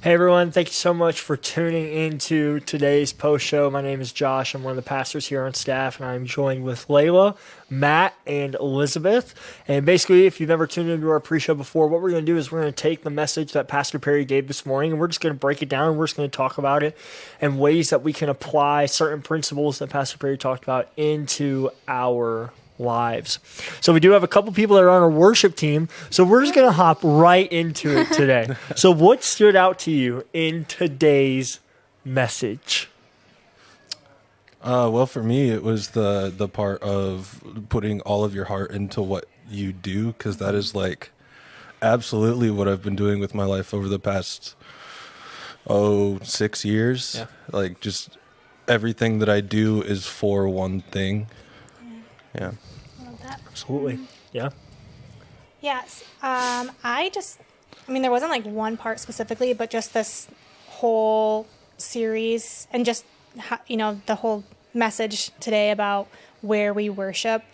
Hey everyone, thank you so much for tuning into today's post show. My name is Josh. I'm one of the pastors here on staff, and I'm joined with Layla, Matt, and Elizabeth. And basically, if you've never tuned into our pre-show before, what we're going to do is we're going to take the message that Pastor Perry gave this morning, and we're just going to break it down, and we're just going to talk about it and ways that we can apply certain principles that Pastor Perry talked about into our lives. So we do have a couple people that are on our worship team, so we're just going to hop right into it today. So what stood out to you in today's message? Well, for me, it was the part of putting all of your heart into what you do, because that is like absolutely what I've been doing with my life over the past 6 years. Yeah. Like, just everything that I do is for one thing. Yeah. I love that. Absolutely. Yeah. Yes. There wasn't like one part specifically, but just this whole series and just, the whole message today about where we worship,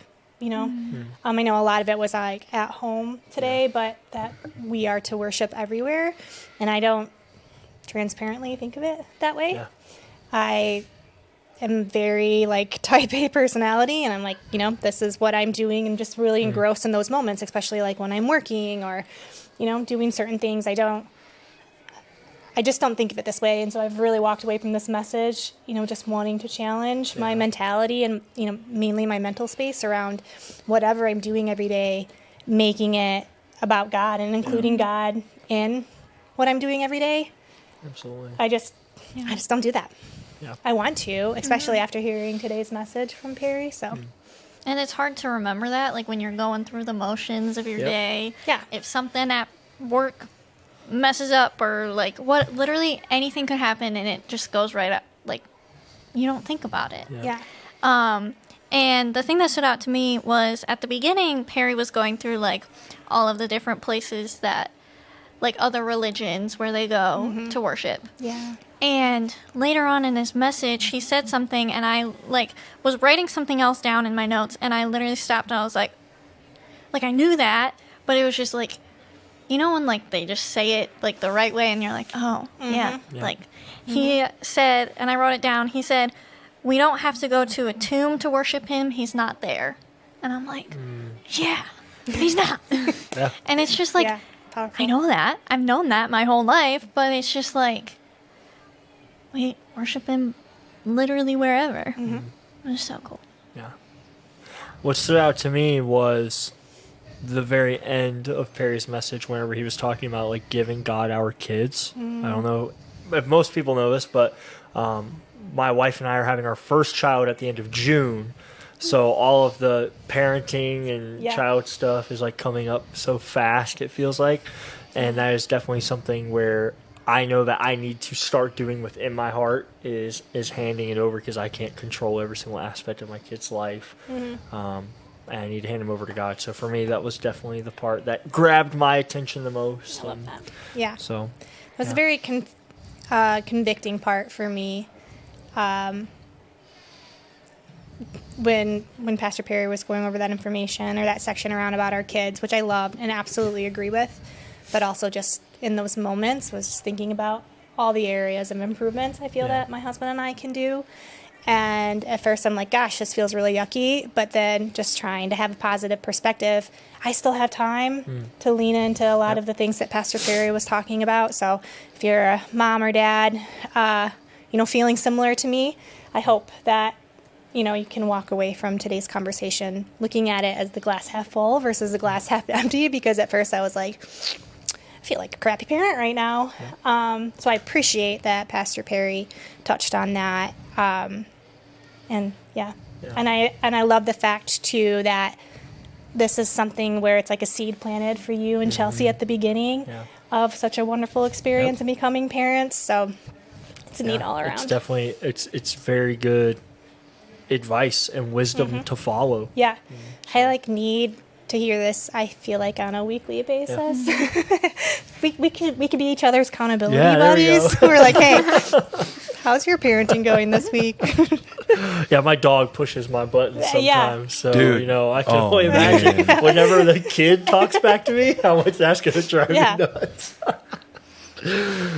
I know a lot of it was like at home today, but that we are to worship everywhere. And I don't transparently think of it that way. Yeah. I am very like type A personality, and I'm like, this is what I'm doing. I'm just really engrossed in those moments, especially like when I'm working or, doing certain things. I just don't think of it this way. And so I've really walked away from this message, just wanting to challenge my mentality and, mainly my mental space around whatever I'm doing every day, making it about God and including God in what I'm doing every day. Absolutely. I just don't do that. Yeah. I want to, especially after hearing today's message from Perry. So, And it's hard to remember that, like when you're going through the motions of your day. Yeah. If something at work messes up or like literally anything could happen and it just goes right up. Like, you don't think about it. yeah. And the thing that stood out to me was at the beginning, Perry was going through like all of the different places that, like other religions where they go to worship. Yeah. And later on in his message, he said something, and I was writing something else down in my notes, and I literally stopped, and I was like I knew that, but it was just like, when like they just say it like the right way, and you're like, oh yeah. Like he said, and I wrote it down. He said, "We don't have to go to a tomb to worship him. He's not there." And I'm like, yeah, he's not. Yeah. And it's just like, Powerful. I know that. I've known that my whole life, but it's just like, we worship him literally wherever. It's so cool. Yeah. What stood out to me was the very end of Perry's message whenever he was talking about like giving God our kids. I don't know if most people know this, but my wife and I are having our first child at the end of June. So all of the parenting and child stuff is like coming up so fast, it feels like. And that is definitely something where I know that I need to start doing within my heart is handing it over, because I can't control every single aspect of my kid's life. And I need to hand them over to God. So for me, that was definitely the part that grabbed my attention the most. I love that. Yeah. So it was a very convicting part for me. When Pastor Perry was going over that information or that section around about our kids, which I loved and absolutely agree with, but also just in those moments was just thinking about all the areas of improvements I feel that my husband and I can do. And at first I'm like, gosh, this feels really yucky. But then just trying to have a positive perspective, I still have time to lean into a lot of the things that Pastor Perry was talking about. So if you're a mom or dad, feeling similar to me, I hope that you can walk away from today's conversation looking at it as the glass half full versus the glass half empty, because at first I was like, I feel like a crappy parent right now. So I appreciate that Pastor Perry touched on that. And I love the fact too that this is something where it's like a seed planted for you and Chelsea at the beginning of such a wonderful experience in becoming parents. So it's neat all around. It's definitely it's very good advice and wisdom to follow. Yeah. I need to hear this, I feel like, on a weekly basis. we could be each other's accountability buddies. We're like, hey, how's your parenting going this week? Yeah, my dog pushes my buttons sometimes. So, Dude. I can only imagine whenever the kid talks back to me, how much that's going to drive me nuts.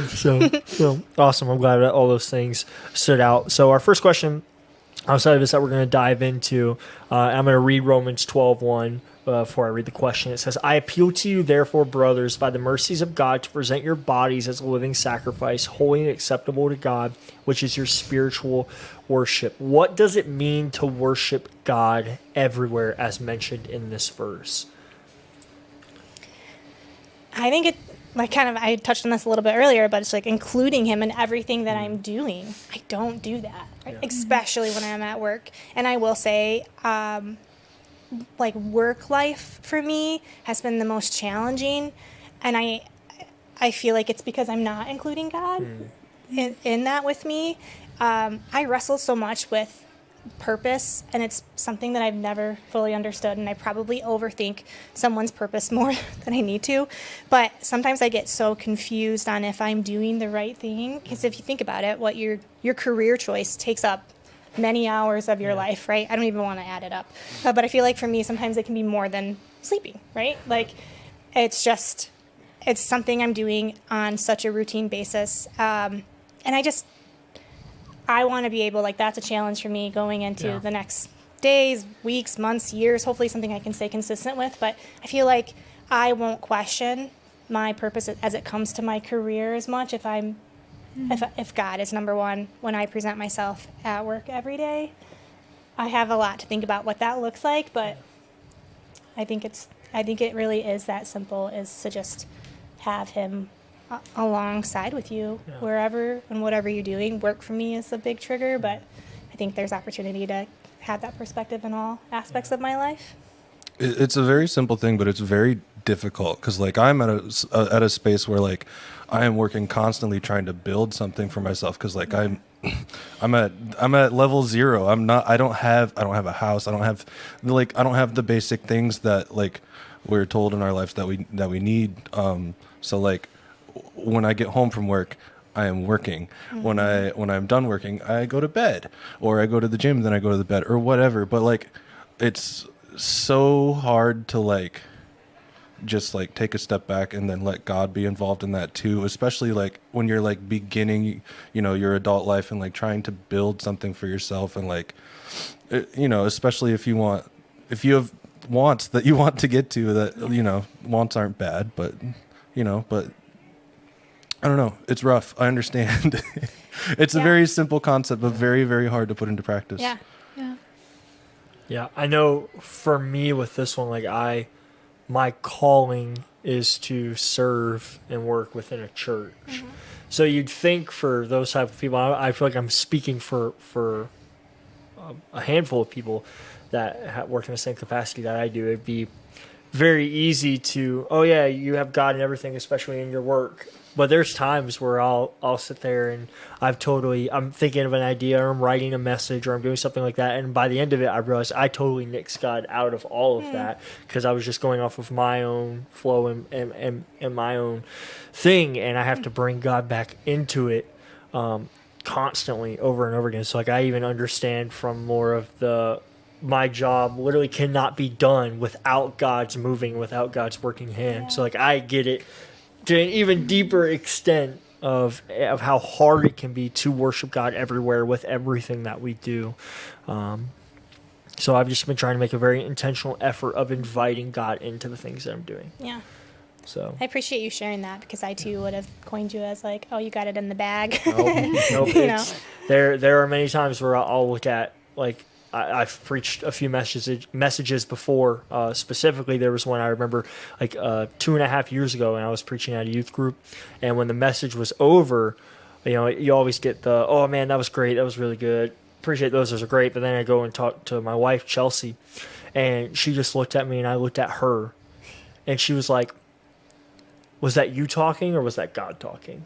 So awesome. I'm glad that all those things stood out. So our first question outside of this that we're going to dive into, I'm going to read Romans 12:1 before I read the question. It says, I appeal to you, therefore, brothers, by the mercies of God, to present your bodies as a living sacrifice, holy and acceptable to God, which is your spiritual worship. What does it mean to worship God everywhere as mentioned in this verse? I think it, I touched on this a little bit earlier, but it's like including him in everything that I'm doing. I don't do that, right? Especially when I'm at work. And I will say, work life for me has been the most challenging. And I feel like it's because I'm not including God in that with me. I wrestle so much with purpose, and it's something that I've never fully understood, and I probably overthink someone's purpose more than I need to. But sometimes I get so confused on if I'm doing the right thing, because if you think about it, what your career choice takes up many hours of your life, right? I don't even want to add it up, but I feel like for me sometimes it can be more than sleeping, right? Like it's something I'm doing on such a routine basis, and I want to be able, that's a challenge for me going into the next days, weeks, months, years, hopefully something I can stay consistent with. But I feel like I won't question my purpose as it comes to my career as much if God is number one when I present myself at work every day. I have a lot to think about what that looks like, but I think it really is that simple, is to just have him alongside with you wherever and whatever you're doing. Work for me is a big trigger, but I think there's opportunity to have that perspective in all aspects of my life. It's a very simple thing, but it's very difficult because I'm at a space where I am working constantly trying to build something for myself because I'm at level 0. I don't have a house. I don't have the basic things that we're told in our lives that we need. So when I get home from work, I am working. Mm-hmm. When I'm done working, I go to bed, or I go to the gym, then I go to the bed, or whatever. But it's so hard to just take a step back and then let God be involved in that too, especially when you're beginning your adult life and trying to build something for yourself, and especially if you have wants that you want to get to, that wants aren't bad, but I don't know. It's rough. I understand. It's a very simple concept, but very, very hard to put into practice. Yeah. Yeah, I know for me with this one, my calling is to serve and work within a church. Mm-hmm. So you'd think for those type of people, I feel like I'm speaking for a handful of people that work in the same capacity that I do. It'd be very easy to, you have God and everything, especially in your work. But there's times where I'll sit there and I'm thinking of an idea, or I'm writing a message, or I'm doing something like that, and by the end of it, I realized I totally nixed God out of all of that because I was just going off of my own flow and my own thing, and I have to bring God back into it constantly over and over again. So I even understand from more of my job literally cannot be done without God's moving, without God's working hand. So I get it to an even deeper extent of how hard it can be to worship God everywhere with everything that we do. So I've just been trying to make a very intentional effort of inviting God into the things that I'm doing. Yeah. So I appreciate you sharing that, because I too would have coined you as you got it in the bag. Nope. There are many times where I'll look at I've preached a few messages before. Specifically, there was one I remember 2.5 years ago, and I was preaching at a youth group. And when the message was over, you always get the, "Oh man, that was great. That was really good. Appreciate those are great." But then I go and talk to my wife, Chelsea, and she just looked at me, and I looked at her, and she was like, "Was that you talking, or was that God talking?"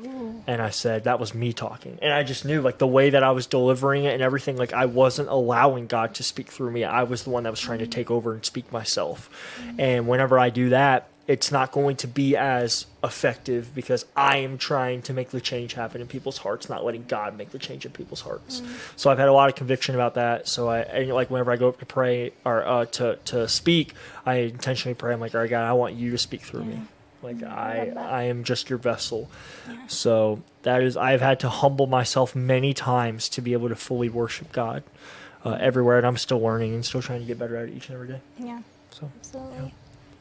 Ooh. And I said, that was me talking. And I just knew the way that I was delivering it and everything, I wasn't allowing God to speak through me. I was the one that was trying to take over and speak myself. And whenever I do that, it's not going to be as effective, because I am trying to make the change happen in people's hearts, not letting God make the change in people's hearts. So I've had a lot of conviction about that. So whenever I go up to pray or to speak, I intentionally pray. I'm like, all right, God, I want you to speak through me. Like I love that. I am just your vessel. So that is, I've had to humble myself many times to be able to fully worship God everywhere, and I'm still learning and still trying to get better at it each and every day. Yeah, So, absolutely.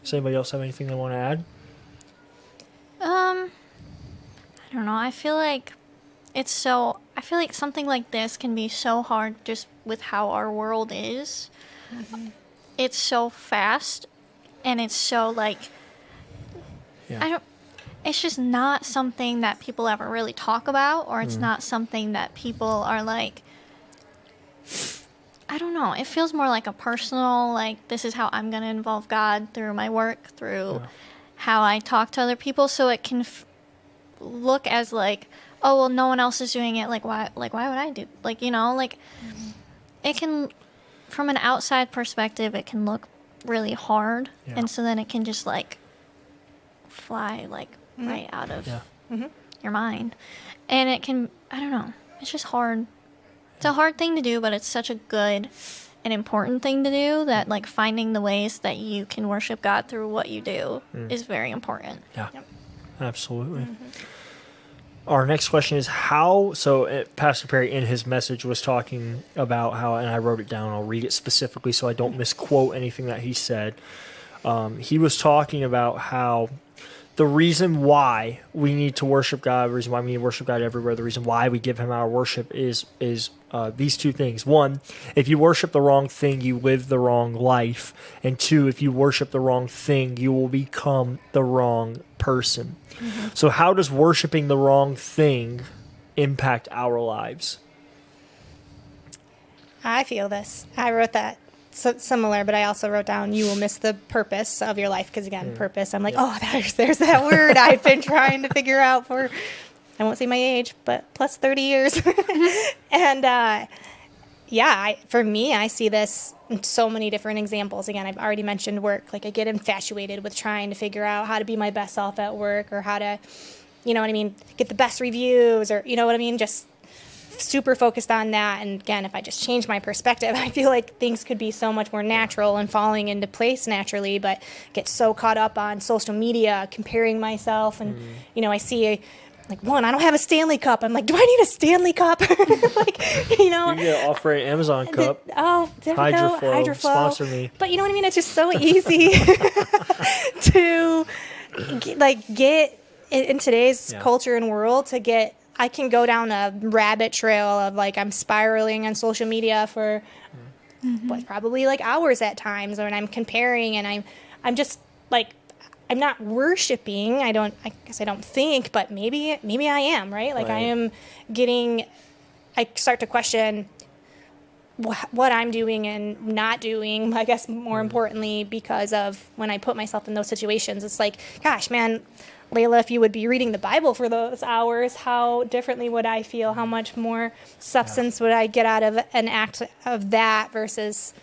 does anybody else have anything they want to add? I don't know. I feel like something like this can be so hard just with how our world is. It's so fast and it's so like Yeah. it's just not something that people ever really talk about, or it's not something that people are like, I don't know. It feels more like a personal, like, this is how I'm going to involve God through my work, through how I talk to other people. So it can look as like, oh, well, no one else is doing it. Like, why would I do? Like, it can, from an outside perspective, it can look really hard. Yeah. And so then it can just like fly like right out of your mind. And it can, I don't know. It's just hard. It's a hard thing to do, but it's such a good and important thing to do that, like, finding the ways that you can worship God through what you do is very important. Yeah, absolutely. Our next question is how, so Pastor Perry in his message was talking about how, and I wrote it down, I'll read it specifically so I don't misquote anything that he said. He was talking about how the reason why we need to worship God, the reason why we need to worship God everywhere, the reason why we give him our worship is these two things. One, if you worship the wrong thing, you live the wrong life. And two, if you worship the wrong thing, you will become the wrong person. So how does worshiping the wrong thing impact our lives? I feel this. I wrote that similar, but I also wrote down you will miss the purpose of your life, because again, purpose. I'm like, oh, there's that word I've been trying to figure out for, I won't say my age, but plus 30 years. And for me, I see this in so many different examples. Again, I've already mentioned work. Like, I get infatuated with trying to figure out how to be my best self at work, or how to, you know what I mean, get the best reviews, or you know what I mean, just super focused on that. And again, if I just change my perspective, I feel like things could be so much more natural and falling into place naturally, but get so caught up on social media, comparing myself. And, I see like, one, I don't have a Stanley Cup. I'm like, do I need a Stanley Cup? Like, You can get an off-rate Amazon cup. There we go. Hydroflow. Sponsor me. But you know what I mean? It's just so easy to get in today's culture and world I can go down a rabbit trail of like, I'm spiraling on social media for probably like hours at times, and I'm comparing, and I'm just like, I'm not worshiping. I guess I don't think, but maybe I am, right? Like, Right. I start to question what I'm doing and not doing, I guess more importantly, because of when I put myself in those situations. It's like, gosh, man, Layla, if you would be reading the Bible for those hours, how differently would I feel? How much more substance would I get out of an act of that versus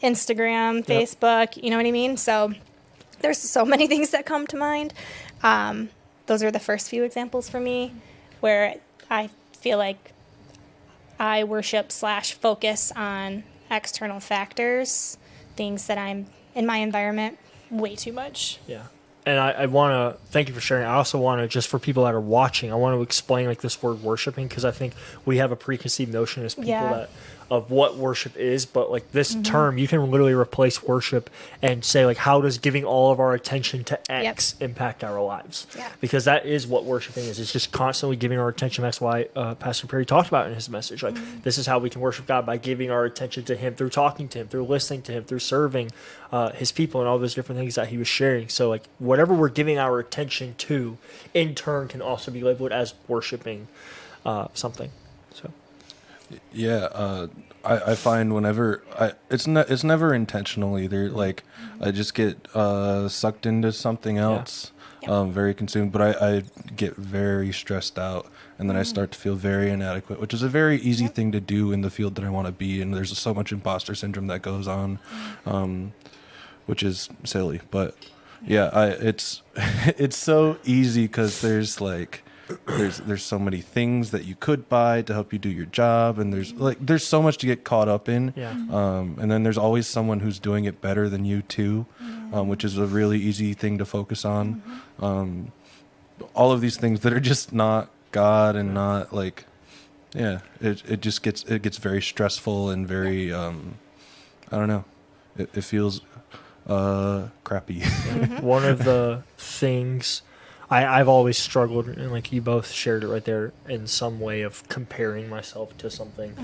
Instagram, Facebook, you know what I mean? So there's so many things that come to mind. Those are the first few examples for me where I feel like I worship / focus on external factors, things that I'm in my environment way too much. Yeah. And I want to thank you for sharing. I also want to, just for people that are watching, I want to explain like this word worshiping, because I think we have a preconceived notion as people of what worship is, but like this term, you can literally replace worship and say like, how does giving all of our attention to X impact our lives? Yeah. Because that is what worshiping is. It's just constantly giving our attention. That's why Pastor Perry talked about it in his message. Like, this is how we can worship God, by giving our attention to him, through talking to him, through listening to him, through serving his people, and all those different things that he was sharing. So like, whatever we're giving our attention to, in turn, can also be labeled as worshiping something. So Yeah, I find whenever it's never intentional either. Like, I just get sucked into something else, very consumed. But I get very stressed out, and then I start to feel very inadequate, which is a very easy thing to do in the field that I want to be in. There's so much imposter syndrome that goes on, which is silly. But yeah, it's it's so easy, because there's like, there's so many things that you could buy to help you do your job, and there's so much to get caught up in. Yeah. And then there's always someone who's doing it better than you too, which is a really easy thing to focus on. All of these things that are just not God and not like, it just gets very stressful and very I don't know. It feels crappy. One of the things I've always struggled, and like you both shared it right there, in some way of comparing myself to something.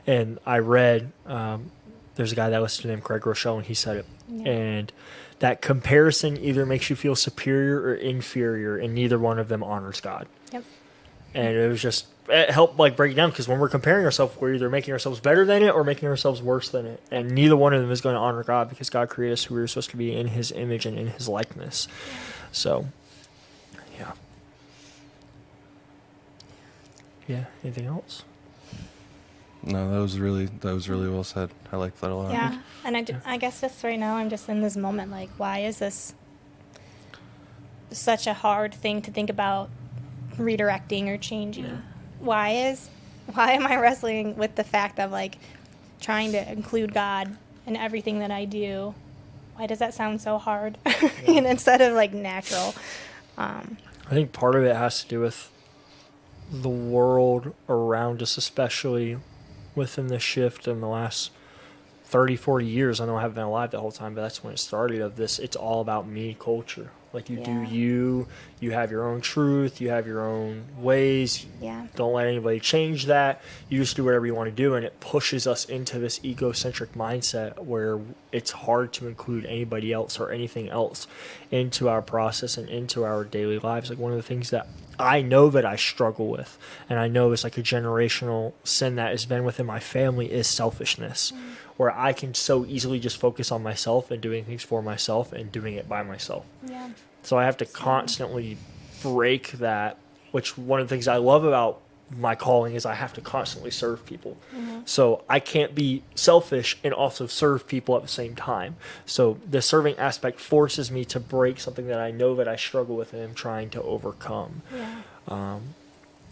And I read, there's a guy that listed named Craig Rochelle, and he said it. And that comparison either makes you feel superior or inferior, and neither one of them honors God. Yep. And it helped like break it down, because when we're comparing ourselves, we're either making ourselves better than it or making ourselves worse than it. And neither one of them is going to honor God, because God created us who we were supposed to be in his image and in his likeness. So, yeah. Yeah. Anything else? No, that was really well said. I like that a lot. Yeah, and I guess just right now I'm just in this moment, like, why is this such a hard thing to think about redirecting or changing? Yeah. Why am I wrestling with the fact of like trying to include God in everything that I do? Why does that sound so hard? And instead of like natural. I think part of it has to do with the world around us, especially within the shift in the last 30, 40 years. I know I haven't been alive the whole time, but that's when it started, of this, it's all about me culture. Like, you do you have your own truth, you have your own ways. Yeah. Don't let anybody change that. You just do whatever you want to do, and it pushes us into this egocentric mindset where it's hard to include anybody else or anything else into our process and into our daily lives. Like, one of the things that I know that I struggle with, and I know it's like a generational sin that has been within my family, is selfishness, where I can so easily just focus on myself and doing things for myself and doing it by myself. Yeah. So I have to constantly break that, which one of the things I love about my calling is I have to constantly serve people. So I can't be selfish and also serve people at the same time. So the serving aspect forces me to break something that I know that I struggle with and am trying to overcome. Yeah.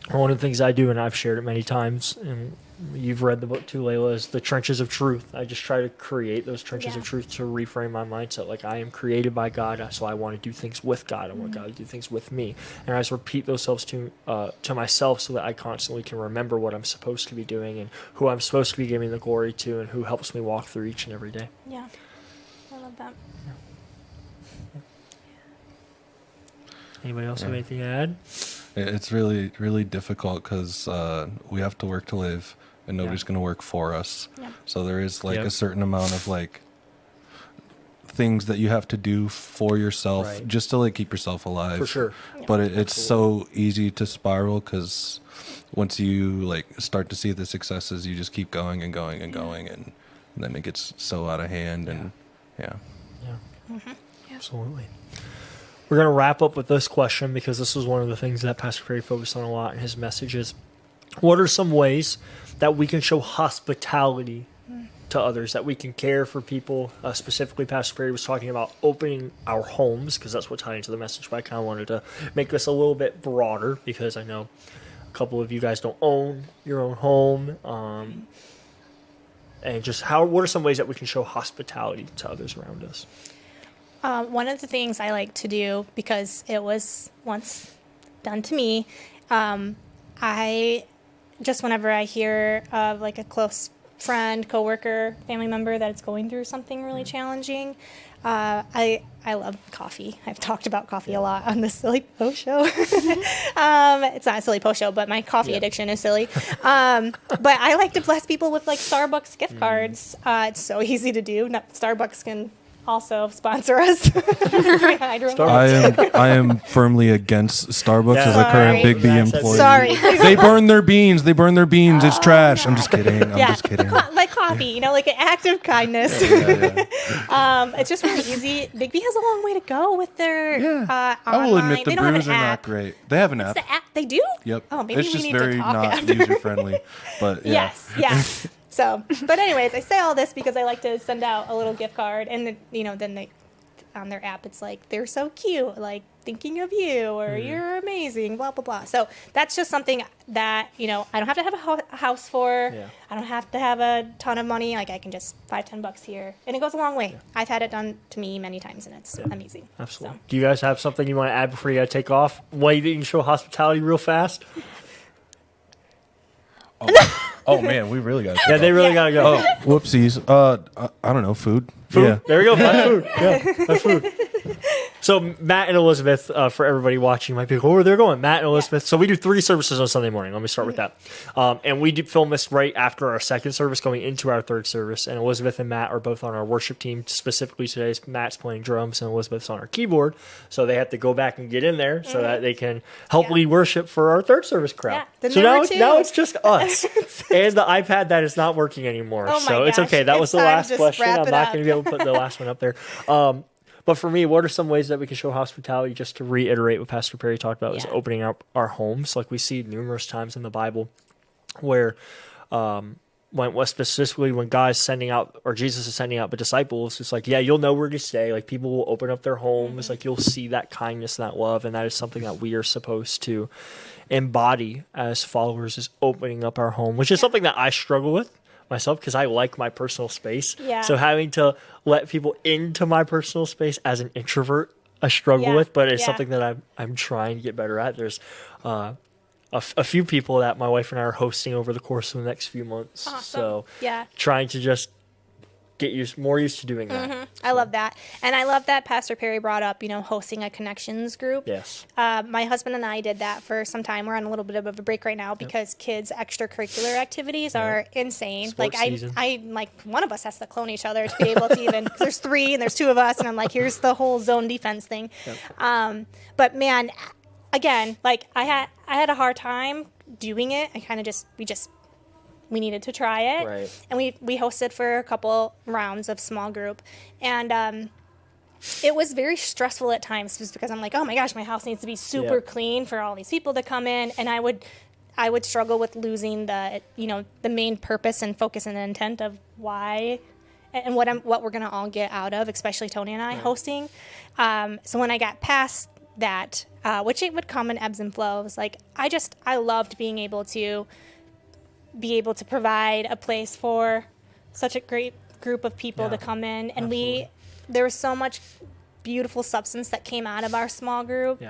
One of the things I do, and I've shared it many times, and you've read the book too, Layla, is the trenches of truth. I just try to create those trenches of truth to reframe my mindset. Like, I am created by God, so I want to do things with God. I want God to do things with me. And I just repeat those selves to myself so that I constantly can remember what I'm supposed to be doing and who I'm supposed to be giving the glory to and who helps me walk through each and every day. Yeah. I love that. Anybody else have anything to add? It's really, really difficult because we have to work to live, and nobody's going to work for us. Yeah. So there is like Yep. a certain amount of like things that you have to do for yourself Right. just to like keep yourself alive. For sure. But it's so easy to spiral because once you like start to see the successes, you just keep going and going and going, and then it gets so out of hand. And yeah. Absolutely. We're going to wrap up with this question, because this was one of the things that Pastor Perry focused on a lot in his messages. What are some ways that we can show hospitality to others, that we can care for people? Specifically, Pastor Perry was talking about opening our homes, because that's what tied into the message, but I kind of wanted to make this a little bit broader, because I know a couple of you guys don't own your own home. And just what are some ways that we can show hospitality to others around us? One of the things I like to do, because it was once done to me, I just, whenever I hear of like a close friend, coworker, family member that is going through something really challenging, I love coffee. I've talked about coffee a lot on the Silly Post Show. It's not a Silly Post Show, but my coffee addiction is silly. But I like to bless people with like Starbucks gift cards. It's so easy to do. Starbucks can also sponsor us. I am firmly against Starbucks as a current Big B employee. Sorry. They burn their beans. It's trash. I'm just kidding. I'm just kidding. Like coffee, like an act of kindness. It's just really easy. Big B has a long way to go with their I will online. admit the They don't have brews an are not app. great. They have an app. The app, they do? Yep. Oh, maybe it's we just need to very talk not after. user friendly. But yeah. Yes. So, but anyways, I say all this because I like to send out a little gift card, and then they on their app, it's like, they're so cute, like thinking of you, or you're amazing, blah, blah, blah. So that's just something that, I don't have to have a house for. Yeah. I don't have to have a ton of money. Like, I can just $5-10 here, and it goes a long way. Yeah. I've had it done to me many times, and it's amazing. Absolutely. So. Do you guys have something you want to add before you got to take off? Way that you can show hospitality real fast? Oh man, we really got. Yeah, they really got to go. Oh, whoopsies. I don't know. Food. Food. Yeah. There we go. Buy food. Yeah, buy food. So Matt and Elizabeth, for everybody watching, might be like, oh, they're going. Matt and Elizabeth. So we do 3 services on Sunday morning. Let me start with that. And we do film this right after our second service, going into our third service. And Elizabeth and Matt are both on our worship team. Specifically today, Matt's playing drums and Elizabeth's on our keyboard. So they have to go back and get in there so that they can help lead worship for our third service crowd. Yeah, so now it's just us. And the iPad that is not working anymore. Oh my so it's gosh. okay. That It's was the time last to just question. wrap I'm it not up. going to be able to put the last one up there. But for me, what are some ways that we can show hospitality? Just to reiterate what Pastor Perry talked about, is opening up our homes. Like we see numerous times in the Bible where when God is sending out, or Jesus is sending out the disciples, it's like, yeah, you'll know where to stay. Like people will open up their homes. Like you'll see that kindness and that love. And that is something that we are supposed to embody as followers, is opening up our home, which is something that I struggle with myself because I like my personal space. Yeah. So having to let people into my personal space as an introvert, I struggle with, but it's something that I'm trying to get better at. There's a few people that my wife and I are hosting over the course of the next few months. Awesome. So Yeah. trying to just get more used to doing that. I love that. And I love that Pastor Perry brought up, hosting a connections group. Yes. My husband and I did that for some time. We're on a little bit of a break right now because kids' extracurricular activities are insane. Sports like season. I like one of us has to clone each other to be able to even, cause there's 3 and there's 2 of us. And I'm like, here's the whole zone defense thing. Yep. But man, again, like I had a hard time doing it. We needed to try it. Right. And we hosted for a couple rounds of small group. And it was very stressful at times just because I'm like, oh my gosh, my house needs to be super clean for all these people to come in. And I would struggle with losing the main purpose and focus and intent of why and what we're going to all get out of, especially Tony and I hosting. So when I got past that, which it would come in ebbs and flows, like I loved being able to provide a place for such a great group of people to come in. And there was so much beautiful substance that came out of our small group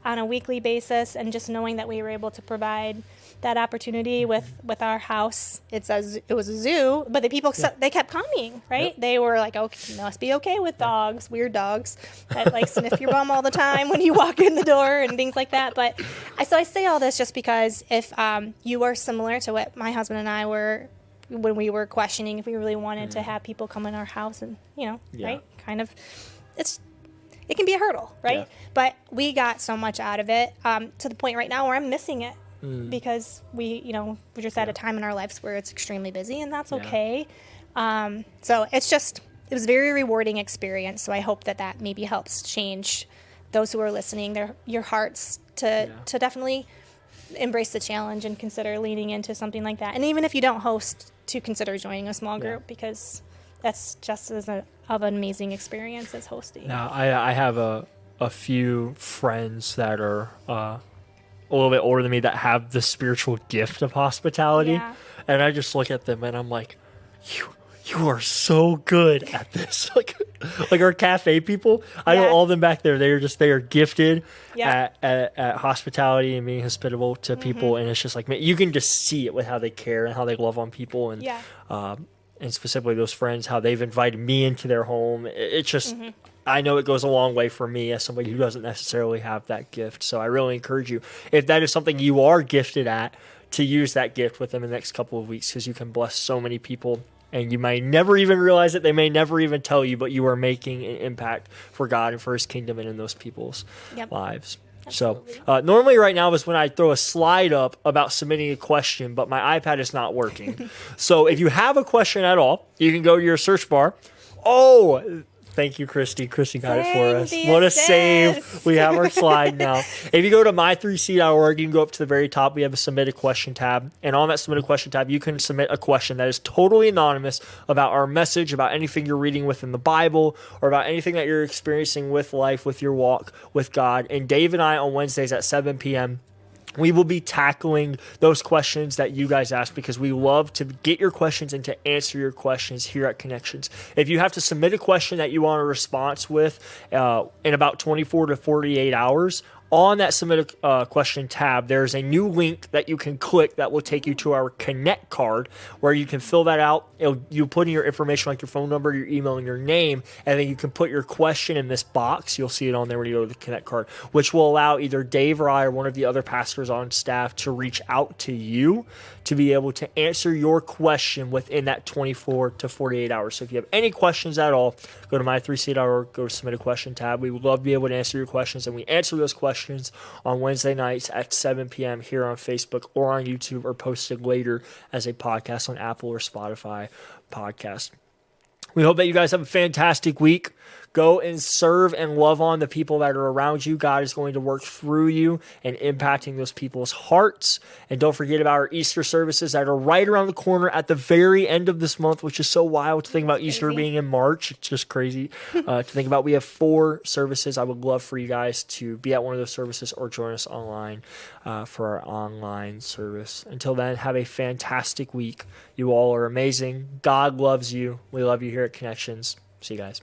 on a weekly basis. And just knowing that we were able to provide that opportunity with our house. It was a zoo, but the people, they kept coming, right? Yep. They were like, okay, must be okay with dogs, weird dogs that like sniff your bum all the time when you walk in the door and things like that. But I say all this just because if you are similar to what my husband and I were when we were questioning if we really wanted to have people come in our house and, right? Kind of, it can be a hurdle, right? Yeah. But we got so much out of it to the point right now where I'm missing it. Because we're just at a time in our lives where it's extremely busy, and that's okay. So it was a very rewarding experience. So I hope that maybe helps change those who are listening, your hearts to definitely embrace the challenge and consider leaning into something like that. And even if you don't host, to consider joining a small group because that's just as of an amazing experience as hosting. Now, I have a few friends that are a little bit older than me that have the spiritual gift of hospitality, and I just look at them and I'm like, you are so good at this. like our cafe people, I know all of them back there. They are gifted at hospitality and being hospitable to people, and it's just like, man, you can just see it with how they care and how they love on people, and and specifically those friends, how they've invited me into their home. It's just. I know it goes a long way for me as somebody who doesn't necessarily have that gift. So I really encourage you, if that is something you are gifted at, to use that gift within the next couple of weeks, because you can bless so many people and you may never even realize it. They may never even tell you, but you are making an impact for God and for his kingdom and in those people's lives. Absolutely. So normally right now is when I throw a slide up about submitting a question, but my iPad is not working. So if you have a question at all, you can go to your search bar. Thank you, Christy. Christy got it for us. Send the What a assist. save. We have our slide now. If you go to my3c.org, you can go up to the very top. We have a submit a question tab. And on that submit a question tab, you can submit a question that is totally anonymous about our message, about anything you're reading within the Bible, or about anything that you're experiencing with life, with your walk with God. And Dave and I on Wednesdays at 7 p.m., we will be tackling those questions that you guys ask, because we love to get your questions and to answer your questions here at Connections. If you have to submit a question that you want a response with in about 24 to 48 hours, on that submit a question tab, there's a new link that you can click that will take you to our Connect card, where you can fill that out. You put in your information like your phone number, your email, and your name, and then you can put your question in this box. You'll see it on there when you go to the Connect card, which will allow either Dave or I or one of the other pastors on staff to reach out to you to be able to answer your question within that 24 to 48 hours. So if you have any questions at all, go to my3c.org, go to submit a question tab. We would love to be able to answer your questions, and we answer those questions on Wednesday nights at 7 p.m. here on Facebook or on YouTube, or posted later as a podcast on Apple or Spotify podcast. We hope that you guys have a fantastic week. Go and serve and love on the people that are around you. God is going to work through you and impacting those people's hearts. And don't forget about our Easter services that are right around the corner at the very end of this month, which is so wild to think about Easter being in March. It's just crazy to think about. We have 4 services. I would love for you guys to be at one of those services or join us online for our online service. Until then, have a fantastic week. You all are amazing. God loves you. We love you here at Connections. See you guys.